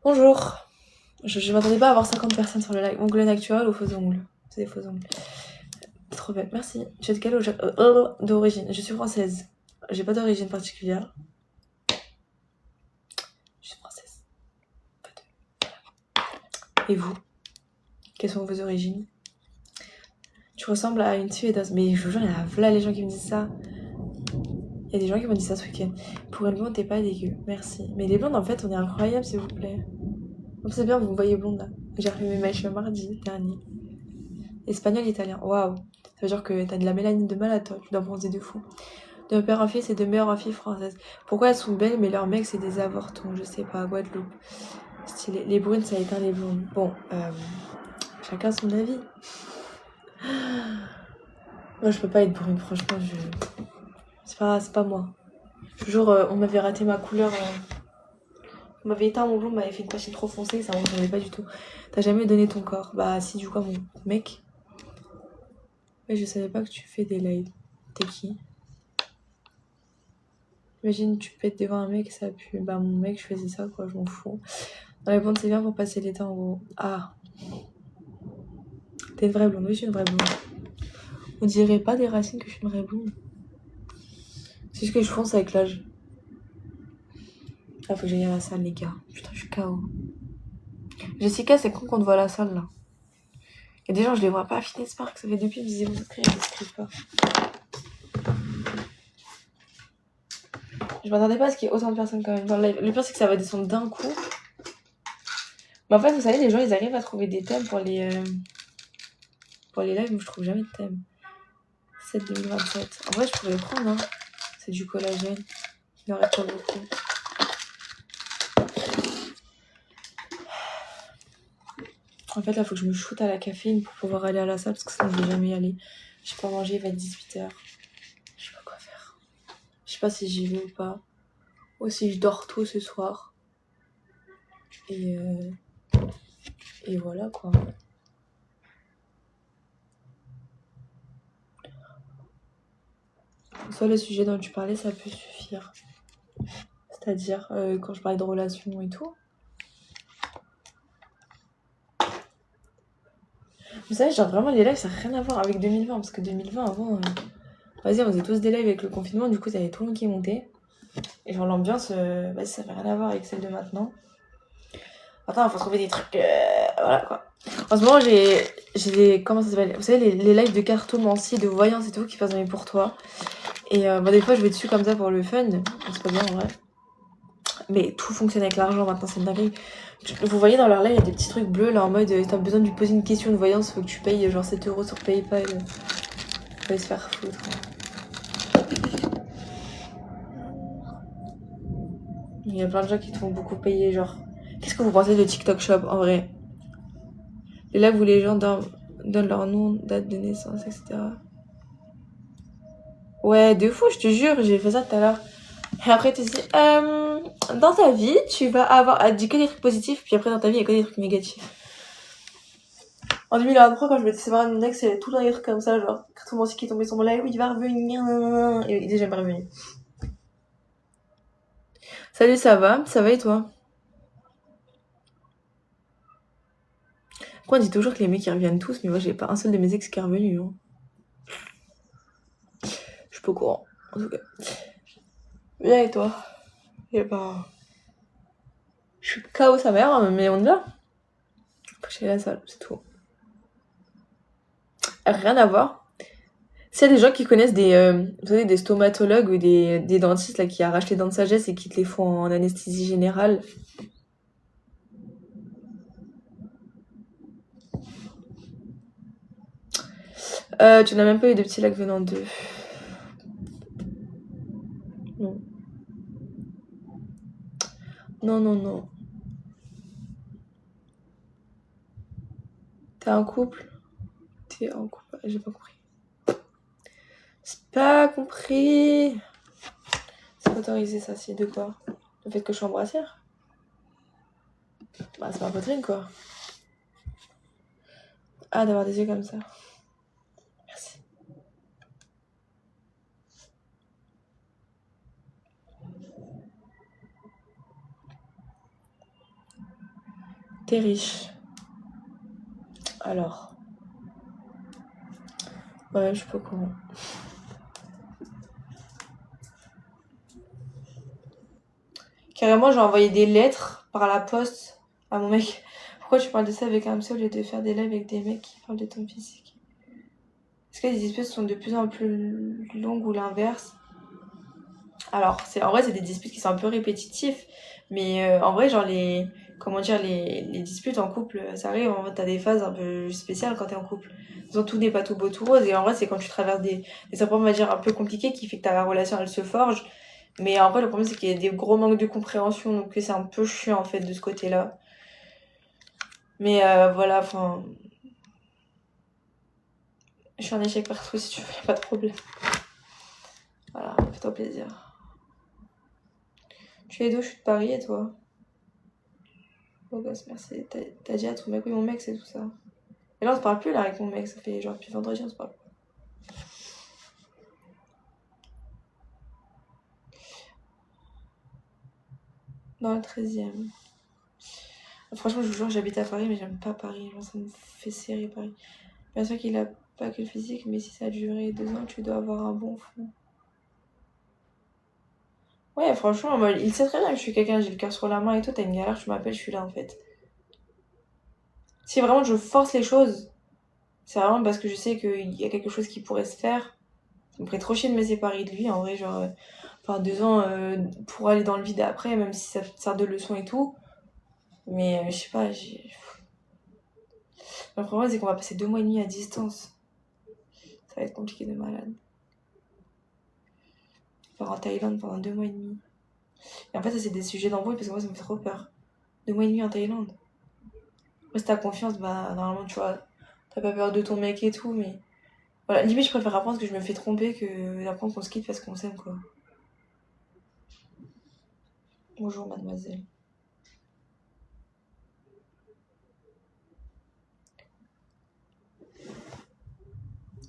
Bonjour. Je m'attendais pas à avoir 50 personnes sur le live. Ongles naturels ou faux ongles? C'est des faux ongles. Trop belle, merci. Tu es de quelle d'origine? Je suis française. J'ai pas d'origine particulière. Je suis française. Et vous? Quelles sont vos origines? Tu ressembles à une Suédoise. Mais je vous jure, il y a là les gens qui me disent ça. Il y a des gens qui m'ont dit ça ce week-end. Pour une blonde, t'es pas dégueu. Merci. Mais les blondes, en fait, on est incroyables, s'il vous plaît. C'est bien, vous me voyez blonde là. J'ai refait mes mèches mardi dernier. Espagnol, italien. Waouh. Ça veut dire que t'as de la mélanine de malade, toi. Tu dois bronzer de fou. De père en fille, c'est de mère en fille française. Pourquoi elles sont belles, mais leurs mecs, c'est des avortons? Je sais pas, Guadeloupe. Stylé. Les brunes, ça éteint les blondes. Bon, chacun son avis. Moi, je peux pas être brune, franchement, c'est pas moi. Toujours, on m'avait raté ma couleur. On m'avait éteint mon blond, on m'avait fait une machine trop foncée, ça m'entendait pas du tout. T'as jamais donné ton corps? Bah, si, du coup, mon mec. Mais je savais pas que tu fais des lives. T'es qui? Imagine, tu pètes devant un mec, ça pue. Bah, mon mec, je faisais ça, quoi, je m'en fous. Dans les blondes, c'est bien pour passer les temps, en gros. Ah, t'es une vraie blonde. Oui, je suis une vraie blonde. On dirait pas des racines que je suis une vraie blonde. C'est juste que je fonce avec l'âge. Ah, faut que j'aille à la salle, les gars. Putain, je suis KO. Jessica, c'est con qu'on te voit à la salle, là. Il y a des gens, je les vois pas à Fitness Park. Ça fait depuis qu'ils me disaient, vous inscrivez, ils s'inscrivent pas. Je m'attendais pas à ce qu'il y ait autant de personnes quand même dans le live. Le pire, c'est que ça va descendre d'un coup. Mais en fait, vous savez, les gens, ils arrivent à trouver des thèmes pour les lives, mais je trouve jamais de thème. 7 2027. En vrai, je pourrais le prendre, hein. C'est du collagène. Il en reste pas beaucoup. En fait, là, faut que je me shoote à la caféine pour pouvoir aller à la salle parce que sinon, je vais jamais y aller. J'ai pas mangé, il va être 18h. Je sais pas quoi faire. Je sais pas si j'y vais ou pas. Ou si je dors tôt ce soir. Et voilà, quoi. Soit le sujet dont tu parlais, ça peut suffire. C'est-à-dire, quand je parlais de relations et tout. Vous savez, genre vraiment, les lives, ça n'a rien à voir avec 2020. Parce que 2020, avant, vas-y, on faisait tous des lives avec le confinement. Du coup, ça y avait tout le monde qui montait. Et genre, l'ambiance, vas-y, ça fait rien à voir avec celle de maintenant. Attends, il faut trouver des trucs. Voilà, quoi. En ce moment, j'ai des. Comment ça s'appelle? Vous savez, les lives de cartomancie, de voyance et tout, qui passent pour toi. Et des fois, je vais dessus comme ça pour le fun. C'est pas bien en vrai. Mais tout fonctionne avec l'argent maintenant, c'est une dinguerie. Vous voyez dans leur live, il y a des petits trucs bleus là en mode t'as besoin de lui poser une question de voyance, faut que tu payes genre 7 € sur PayPal. Faut se faire foutre. Il y a plein de gens qui te font beaucoup payer, genre. Qu'est-ce que vous pensez de TikTok Shop en vrai? Les lives où les gens donnent leur nom, date de naissance, etc. Ouais, de fou, je te jure, j'ai fait ça tout à l'heure. Et après, tu te dis, dans ta vie, tu vas avoir dit que des trucs positifs, puis après, dans ta vie, il y a que des trucs négatifs. En 2023, quand je m'étais séparée de mon ex, il y avait tout le temps des trucs comme ça, genre, tout mon qui est tombé sur mon live, oui, il va revenir, et il est jamais revenu. Salut, ça va? Ça va et toi? Pourquoi on dit toujours que les mecs ils reviennent tous, mais moi j'ai pas un seul de mes ex qui est revenu. Hein. Je suis pas au courant, en tout cas. Bien et toi? Et bah. Je suis KO sa mère, mais on est là. Après, je suis à la salle, c'est tout. Rien à voir. S'il y a des gens qui connaissent vous savez, des stomatologues ou des dentistes là, qui arrachent les dents de sagesse et qui te les font en anesthésie générale. Tu n'as même pas eu de petits lacs venant d'eux. Non. Non, non, non. T'es en couple? T'es en couple? J'ai pas compris. J'ai pas compris. C'est autorisé ça, c'est de quoi? Le fait que je sois en brassière? Bah, c'est ma poitrine quoi. Ah, d'avoir des yeux comme ça. Merci. T'es riche. Alors. Ouais, je suis pas au courant. Carrément, j'ai envoyé des lettres par la poste à mon mec. Pourquoi tu parles de ça avec un psy au lieu de faire des lives avec des mecs qui parlent de ton physique? Est-ce que les disputes sont de plus en plus longues ou l'inverse? Alors, en vrai, c'est des disputes qui sont un peu répétitifs. Mais en vrai, genre, comment dire, les disputes en couple, ça arrive. En fait, t'as des phases un peu spéciales quand t'es en couple. Disons, tout n'est pas tout beau, tout rose. Et en vrai, c'est quand tu traverses des épreuves, on va dire, un peu compliquées qui fait que ta relation, elle se forge. Mais en vrai, le problème, c'est qu'il y a des gros manques de compréhension. Donc, c'est un peu chiant, en fait, de ce côté-là. Mais voilà, enfin. Je suis en échec partout si tu veux, y'a pas de problème. Voilà, fais-toi plaisir. Tu es d'où? Je suis de Paris et toi? Beau gosse, merci. T'as dit à ton mec? Oui, mon mec, c'est tout ça. Et là, on se parle plus là avec mon mec, ça fait genre depuis vendredi, on se parle. Dans le 13e. Franchement, je vous jure, j'habite à Paris, mais j'aime pas Paris. Genre, ça me fait serrer Paris. Bien sûr qu'il a pas que le physique, mais si ça a duré 2 ans, tu dois avoir un bon fond. Ouais, franchement, moi, il sait très bien que je suis quelqu'un, j'ai le cœur sur la main et tout. T'as une galère, tu m'appelles, je suis là en fait. Si vraiment je force les choses, c'est vraiment parce que je sais qu'il y a quelque chose qui pourrait se faire. Ça me ferait trop chier de me séparer de lui, en vrai, genre. Enfin, 2 ans pour aller dans le vide après, même si ça sert de leçon et tout. Mais je sais pas, le problème, c'est qu'on va passer 2 mois et demi à distance. Ça va être compliqué de malade. On part en Thaïlande pendant 2 mois et demi. Et en fait, ça, c'est des sujets d'embrouille parce que moi, ça me fait trop peur. 2 mois et demi en Thaïlande. Après, si t'as confiance, bah, normalement, tu vois, t'as pas peur de ton mec et tout, mais. Voilà, limite, je préfère apprendre que je me fais tromper que d'apprendre qu'on se quitte parce qu'on s'aime, quoi. Bonjour, mademoiselle.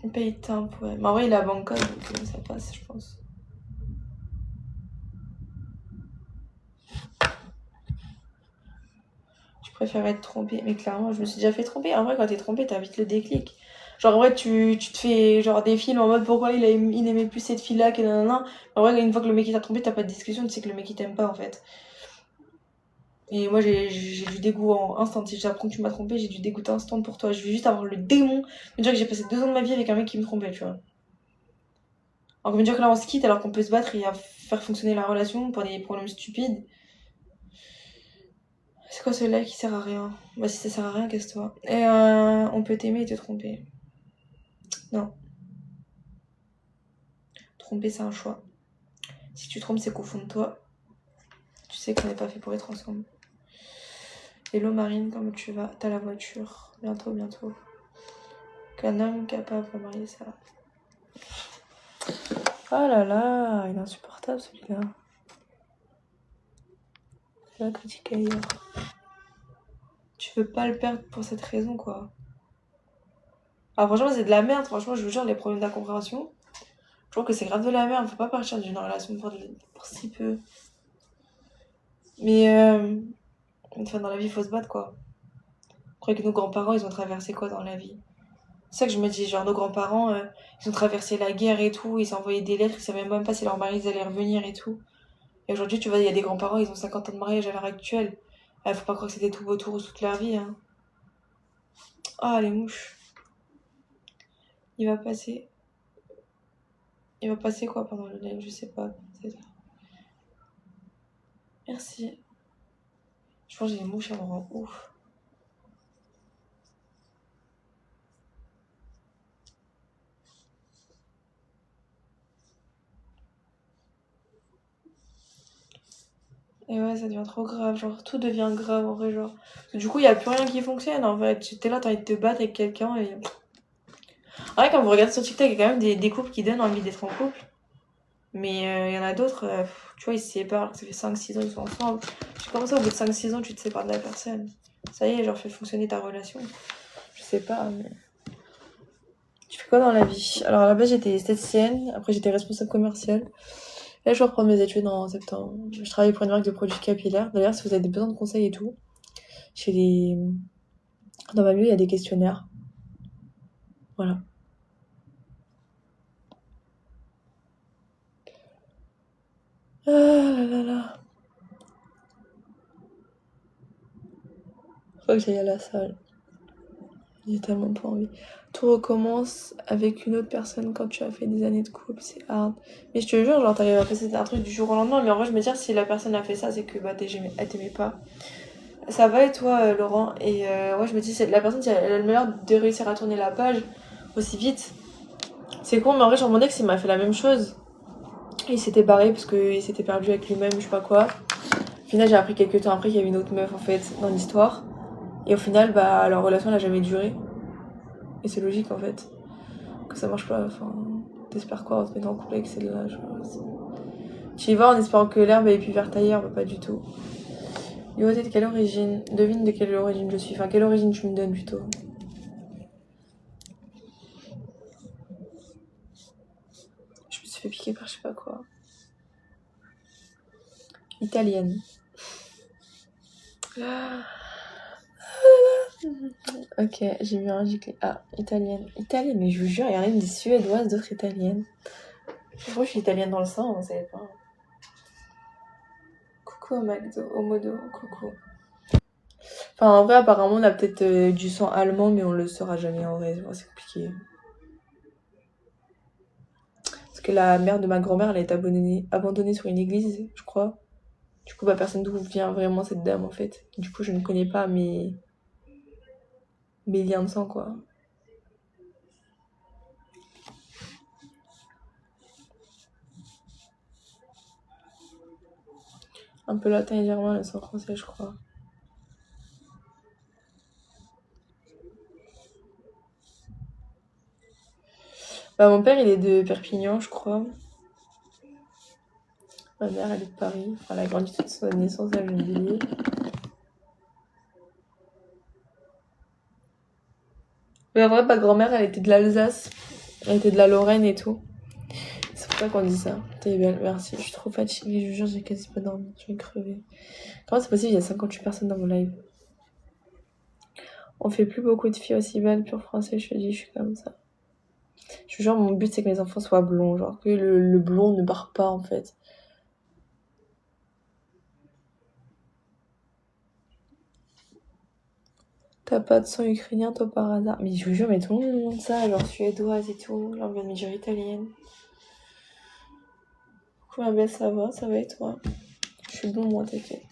Il paye timbre, ouais. Mais en vrai, il est à Bangkok, donc ça passe, je pense. Je préfère être trompée. Mais clairement, je me suis déjà fait tromper. En vrai, quand t'es trompée, t'as vite le déclic. Genre, en vrai, tu te fais genre des films en mode pourquoi il n'aimait plus cette fille-là, que nanana. En vrai, une fois que le mec il t'a trompé, t'as pas de discussion, tu sais que le mec il t'aime pas en fait. Et moi, j'ai du dégoût instant. Si j'apprends que tu m'as trompé, j'ai du dégoût instant pour toi. Je veux juste avoir le démon me dire que j'ai passé 2 ans de ma vie avec un mec qui me trompait, tu vois. Alors que me dire que là on se quitte alors qu'on peut se battre et faire fonctionner la relation pour des problèmes stupides. C'est quoi ce live qui sert à rien? Bah, si ça sert à rien, casse-toi. Et on peut t'aimer et te tromper. Non. Tromper, c'est un choix. Si tu trompes, c'est qu'au fond de toi, tu sais qu'on n'est pas fait pour être ensemble. Hello Marine, comment tu vas? T'as la voiture. Bientôt, bientôt. Qu'un homme capable de marier ça. Oh là là, il est insupportable celui-là. Je vais la critiquer ailleurs. Tu veux pas le perdre pour cette raison, quoi. Ah, franchement, c'est de la merde. Franchement, je vous jure, les problèmes d'incompréhension. Je trouve que c'est grave de la merde. Faut pas partir d'une relation pour si peu. Mais enfin, dans la vie, faut se battre, quoi. Je crois que nos grands-parents, ils ont traversé quoi dans la vie? C'est ça que je me dis, genre nos grands-parents, ils ont traversé la guerre et tout, ils s'envoyaient des lettres, ils savaient même pas si leurs maris allaient revenir et tout. Et aujourd'hui, tu vois, il y a des grands-parents, ils ont 50 ans de mariage à l'heure actuelle. Faut pas croire que c'était tout beau tout rose toute leur vie, hein. Ah, les mouches. Il va passer. Il va passer quoi pendant le live? Je sais pas. Merci. Je pense que j'ai les mouches, elles me rendent ouf. Et ouais, ça devient trop grave, genre tout devient grave en vrai, genre. Du coup, il y a plus rien qui fonctionne en fait. T'es là, t'as envie de te battre avec quelqu'un et. En vrai, quand vous regardez sur TikTok, il y a quand même des couples qui donnent envie d'être en couple. Mais il y en a d'autres, tu vois, ils se séparent, ça fait 5-6 ans, ils sont ensemble. C'est comme ça, au bout de 5-6 ans, tu te sépares de la personne. Ça y est, genre, fais fonctionner ta relation. Je sais pas, mais. Tu fais quoi dans la vie? Alors, à la base, j'étais esthéticienne, après, j'étais responsable commerciale. Là, je vais reprendre mes études en septembre. Je travaille pour une marque de produits capillaires. D'ailleurs, si vous avez besoin de conseils et tout, Dans ma bio, il y a des questionnaires. Voilà. Ah là là là. Faut que j'aille à la salle. J'ai tellement pas envie. Tout recommence avec une autre personne quand tu as fait des années de couple, c'est hard. Mais je te jure, genre t'arrives à passer un truc du jour au lendemain, mais en vrai je me dis si la personne a fait ça, c'est que bah elle t'aimait pas. Ça va et toi Laurent? Et ouais je me dis la personne si elle a le meilleur de réussir à tourner la page aussi vite. C'est con mais en vrai genre mon ex il m'a fait la même chose. Il s'était barré parce qu'il s'était perdu avec lui-même, je sais pas quoi. Au final j'ai appris quelques temps après qu'il y avait une autre meuf en fait dans l'histoire. Et au final bah leur relation elle a jamais duré. Et c'est logique en fait. Que ça marche pas, enfin... T'espères quoi en te mettant en couple avec celle-là, tu y vas en espérant que l'herbe est plus verte ailleurs, bah pas du tout. Yo, t'es de quelle origine? Devine de quelle origine je suis, enfin quelle origine tu me donnes plutôt. Je me suis fait piquer par je sais pas quoi. Italienne. Ok, j'ai vu un giclé. Ah, italienne. Italienne, mais je vous jure, il y en a une des suédoises, d'autres italiennes. Moi, je suis italienne dans le sang, on savait pas. Coucou au McDo, au Modo, coucou. Enfin, en vrai, apparemment, on a peut-être du sang allemand, mais on le saura jamais en vrai. C'est compliqué. Parce que la mère de ma grand-mère, elle a été abandonnée sur une église, je crois. Du coup, bah, personne d'où vient vraiment cette dame, en fait. Du coup, je ne connais pas mes liens de sang, quoi. Un peu latin et germain, le sang français, je crois. Bah, mon père, il est de Perpignan, je crois. Ma mère, elle est de Paris. Enfin, elle a grandi toute sa naissance à Gennevilliers. Mais en vrai, ma grand-mère, elle était de l'Alsace. Elle était de la Lorraine et tout. C'est pour ça qu'on dit ça. T'es belle, merci. Je suis trop fatiguée, je vous jure, j'ai quasi pas dormi. Je vais crever. Comment c'est possible, il y a 58 personnes dans mon live? On fait plus beaucoup de filles aussi belles, pur français, je te dis, je suis comme ça. Je te jure, mon but, c'est que mes enfants soient blonds. Genre que le blond ne barre pas, en fait. T'as pas de sang ukrainien, toi, par hasard? Mais je vous jure, mais tout le monde me demande ça, genre suédoise et tout. Là, on vient de me dire italienne. Coucou, ma belle, ça va et toi? Je suis bon, moi, t'inquiète.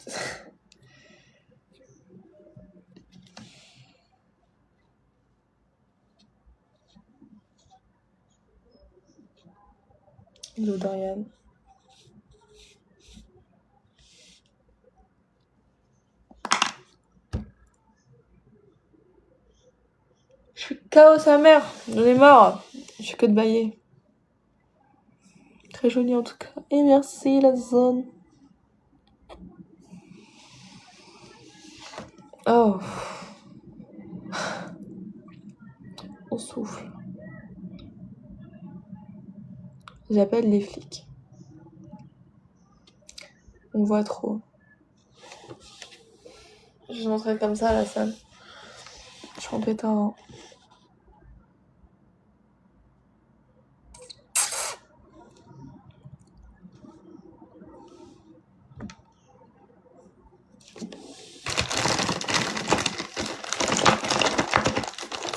Hello, Dorian. Je suis KO sa mère, j'en ai marre. Je fais que de bailler. Très joli en tout cas. Et merci la zone. Oh. On souffle. J'appelle les flics. On voit trop. Je m'entraîne comme ça à la salle. Je suis en pétard.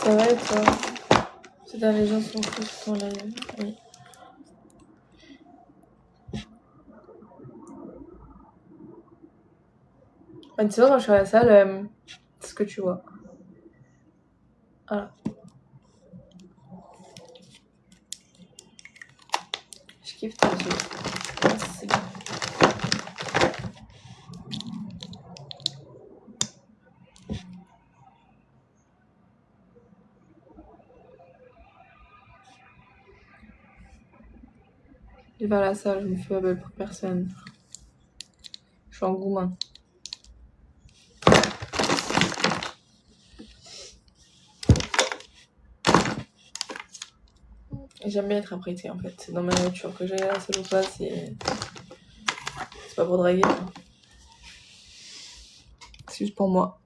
Ça va et toi? C'est là, les gens sont tous sur live. Oui. Tu sais, quand je suis à la salle, c'est ce que tu vois. Voilà. Je kiffe tes yeux. Merci. Je vais à la salle, je me fais belle pour personne. Je suis en gourmand. J'aime bien être apprêtée en fait. C'est dans ma nature. Que j'aille à la salle ou pas, c'est pas pour draguer. C'est juste pour moi.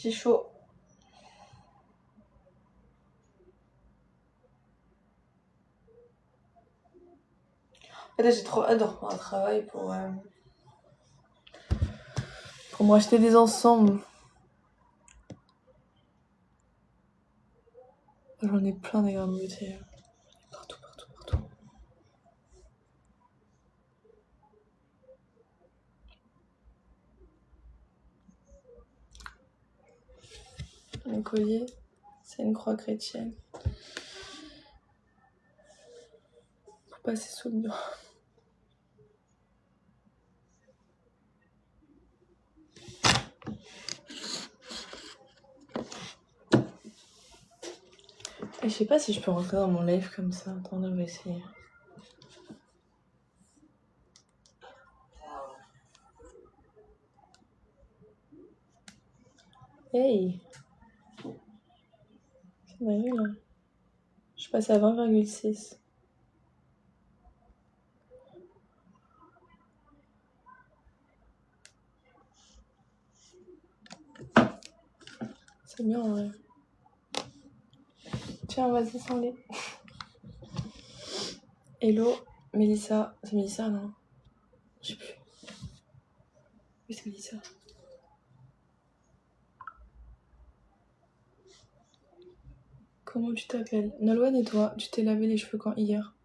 J'ai chaud. En fait, j'ai trop hâte de reprendre un travail pour me racheter des ensembles. J'en ai plein des grandes bouteilles. Partout. Mon collier, c'est une croix chrétienne. Pour passer sous le bureau. Et je sais pas si je peux rentrer dans mon live comme ça. Attendez, on va essayer. Hey! C'est dingue là. Je passe à 20,6. C'est bien en vrai. Tiens, vas-y, sans les. Hello, Mélissa. C'est Mélissa, non? Je sais plus. Oui, c'est Mélissa. Comment tu t'appelles? Nolwenn et toi, tu t'es lavé les cheveux quand hier?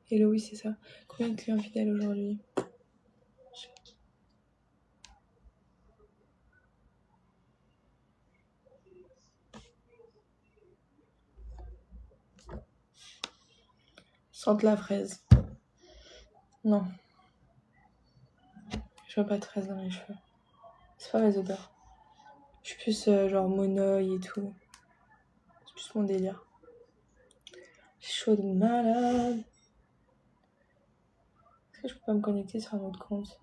Hello, oui, c'est ça. Combien de clients fidèles aujourd'hui? Sente la fraise. Non. Je vois pas de fraise dans les cheveux. C'est pas mes odeurs. Je suis plus genre monoï et tout. C'est plus mon délire. J'ai chaud de malade. Est-ce que je peux pas me connecter sur un autre compte?